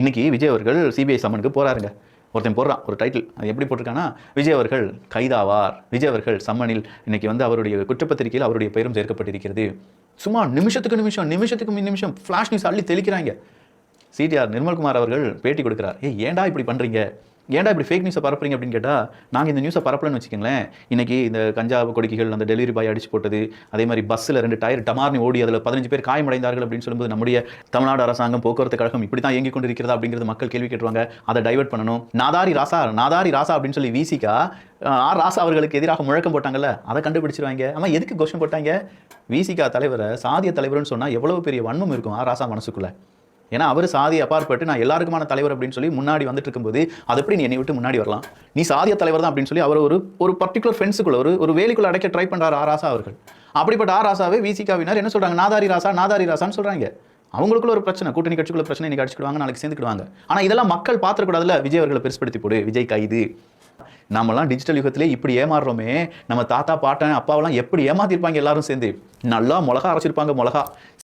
இன்னைக்கு விஜய் அவர்கள் சிபிஐ சம்மனுக்கு போறாருங்க. ஒருத்தன் போடுறான் ஒரு டைட்டில். அது எப்படி போட்டிருக்கான்னா, விஜய் அவர்கள் கைதாவார். விஜய் அவர்கள் சம்மனில் இன்னைக்கு வந்து அவருடைய குற்றப்பத்திரிகையில் அவருடைய பெயரும் சேர்க்கப்பட்டிருக்கிறது. சும்மா நிமிஷத்துக்கு நிமிஷம், நிமிஷத்துக்கு நிமிஷம் ஃபிளாஷ் நியூஸ் அள்ளி தெளிக்கிறாங்க. சிடிஆர் நிர்மல்குமார் அவர்கள் பேட்டி கொடுக்கிறார். ஏன்டா இப்படி பண்றீங்க? ஏன்டா இப்படி ஃபேக் நியூஸை பரப்புறீங்க அப்படின்னு கேட்டால், நாங்கள் இந்த நியூஸை பரப்பலன்னு வச்சுக்கோங்களேன், இன்னைக்கு இந்த கஞ்சா கொடிக்கைகள் அந்த டெலிவரி பாய் அடிச்சு போட்டது, அதே மாதிரி பஸ்ஸில் 2 டயர் டமார்னு ஓடி அதில் 15 பேர் காயமடைந்தார்கள் அப்படின்னு சொல்லும்போது நம்முடைய தமிழ்நாடு அரசாங்கம் போக்குவரத்து கழகம் இப்படி தான் இயங்கிக் கொண்டிருக்கிறதா அப்படிங்கிறது மக்கள் கேள்வி கேட்டுருவாங்க. அதை டைவர்ட் பண்ணணும். நாதாரி ராசா நாதாரி ராசா அப்படின்னு சொல்லி விசிகா ஆர் ராசா அவர்களுக்கு எதிராக முழக்கம் போட்டாங்கல்ல, அதை கண்டுபிடிச்சிருவாங்க. ஆமாம், எதுக்கு கொஸ்டின் போட்டாங்க? விசிகா தலைவரை சாதிய தலைவர்னு சொன்னால் எவ்வளவு பெரிய வன்மம் இருக்கும் ஆர் ராசா மனசுக்குள்ள. ஏன்னா அவர் சாதியை அப்பாற்பட்டு நான் எல்லாருக்குமான தலைவர் அப்படின்னு சொல்லி முன்னாடி வந்துட்டு இருக்கும்போது அது எப்படி நீ என்னை விட்டு முன்னாடி வரலாம்? நீ சாதிய தலைவர் தான் அப்படின்னு சொல்லி அவர் ஒரு பர்டிகுலர் ஃப்ரெண்ட்ஸுக்குள்ள ஒரு வேலிக்குள்ள அடைக்க ட்ரை பண்றாரு ஆர் ராசா அவர்கள். அப்படிப்பட்ட ஆர் ராசாவே விசிகாவினர் என்ன சொல்றாங்க? நாதாரி ராசான்னு சொல்றாங்க. அவங்களுக்குள்ள ஒரு பிரச்சனை, கூட்டணி கட்சிக்குள்ள பிரச்சனை, இன்னைக்கு அடிச்சுக்கிடுவாங்க, நாளைக்கு சேர்ந்துக்கிடுவாங்க. ஆனா இதெல்லாம் மக்கள் பார்த்துக்கூடாதுல்ல. விஜய் அவர்களை பெருசுப்படுத்தி போடு, விஜய் கைது. நம்மலாம் டிஜிட்டல் யுகத்திலே இப்படி ஏமாறுறோமே, நம்ம தாத்தா பாட்டன் அப்பாவெல்லாம் எப்படி ஏமாத்திருப்பாங்க எல்லாரும் சேர்ந்து. நல்லா மிளகா அரைச்சிருப்பாங்க. மிளகா